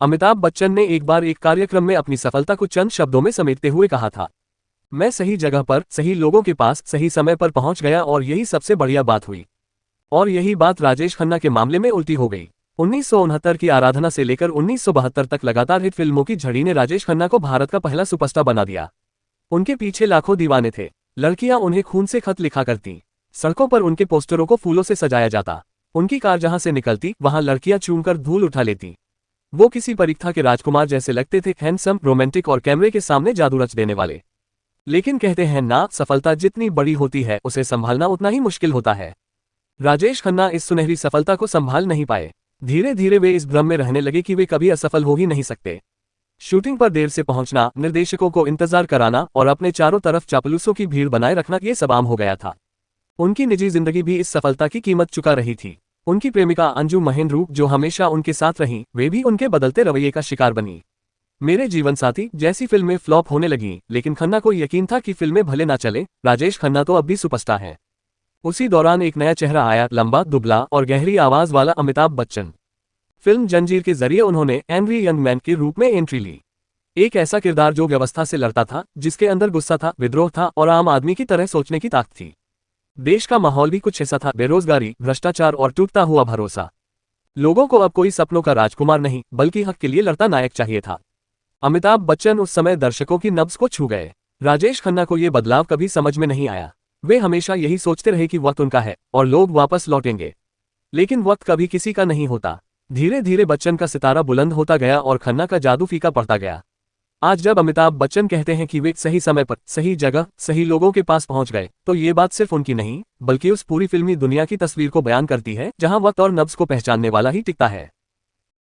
अमिताभ बच्चन ने एक बार एक कार्यक्रम में अपनी सफलता को चंद शब्दों में समेटते हुए कहा था, मैं सही जगह पर सही लोगों के पास सही समय पर पहुंच गया और यही सबसे बढ़िया बात हुई। और यही बात राजेश खन्ना के मामले में उल्टी हो गई। 1969 की आराधना से लेकर 1972 तक लगातार हिट फिल्मों की झड़ी ने राजेश खन्ना को भारत का पहला सुपरस्टार बना दिया। उनके पीछे लाखों दीवाने थे। लड़कियां उन्हें खून से खत लिखा करती, सड़कों पर उनके पोस्टरों को फूलों से सजाया जाता, उनकी कार जहां से निकलती वहां लड़कियां चूमकर धूल उठा लेती। वो किसी परीक्षा के राजकुमार जैसे लगते थे, हैंडसम, रोमांटिक और कैमरे के सामने जादू रच देने वाले। लेकिन कहते हैं ना, सफलता जितनी बड़ी होती है उसे संभालना उतना ही मुश्किल होता है। राजेश खन्ना इस सुनहरी सफलता को संभाल नहीं पाए। धीरे धीरे वे इस भ्रम में रहने लगे कि वे कभी असफल हो ही नहीं सकते। शूटिंग पर देर से पहुंचना, निर्देशकों को इंतजार कराना और अपने चारों तरफ चापलूसों की भीड़ बनाए रखना, ये सब आम हो गया था। उनकी निजी जिंदगी भी इस सफलता की कीमत चुका रही थी। उनकी प्रेमिका अंजू महेंद्रू, जो हमेशा उनके साथ रहीं, वे भी उनके बदलते रवैये का शिकार बनी। मेरे जीवन साथी जैसी फिल्में फ्लॉप होने लगीं, लेकिन खन्ना को यकीन था कि फिल्में भले ना चले, राजेश खन्ना तो अब भी सुपरस्टार हैं। उसी दौरान एक नया चेहरा आया, लंबा, दुबला और गहरी आवाज वाला अमिताभ बच्चन। फिल्म जंजीर के जरिए उन्होंने एंग्री यंग मैन के रूप में एंट्री ली। एक ऐसा किरदार जो व्यवस्था से लड़ता था, जिसके अंदर गुस्सा था, विद्रोह था और आम आदमी की तरह सोचने की ताकत थी। देश का माहौल भी कुछ ऐसा था, बेरोजगारी, भ्रष्टाचार और टूटता हुआ भरोसा। लोगों को अब कोई सपनों का राजकुमार नहीं, बल्कि हक के लिए लड़ता नायक चाहिए था। अमिताभ बच्चन उस समय दर्शकों की नब्ज को छू गए। राजेश खन्ना को यह बदलाव कभी समझ में नहीं आया। वे हमेशा यही सोचते रहे कि वक्त उनका है और लोग वापस लौटेंगे। लेकिन वक्त कभी किसी का नहीं होता। धीरे धीरे बच्चन का सितारा बुलंद होता गया और खन्ना का जादू फीका पड़ता गया। आज जब अमिताभ बच्चन कहते हैं कि वे सही समय पर सही जगह सही लोगों के पास पहुंच गए, तो ये बात सिर्फ उनकी नहीं, बल्कि उस पूरी फिल्मी दुनिया की तस्वीर को बयान करती है, जहां वक्त और नब्ज को पहचानने वाला ही टिकता है।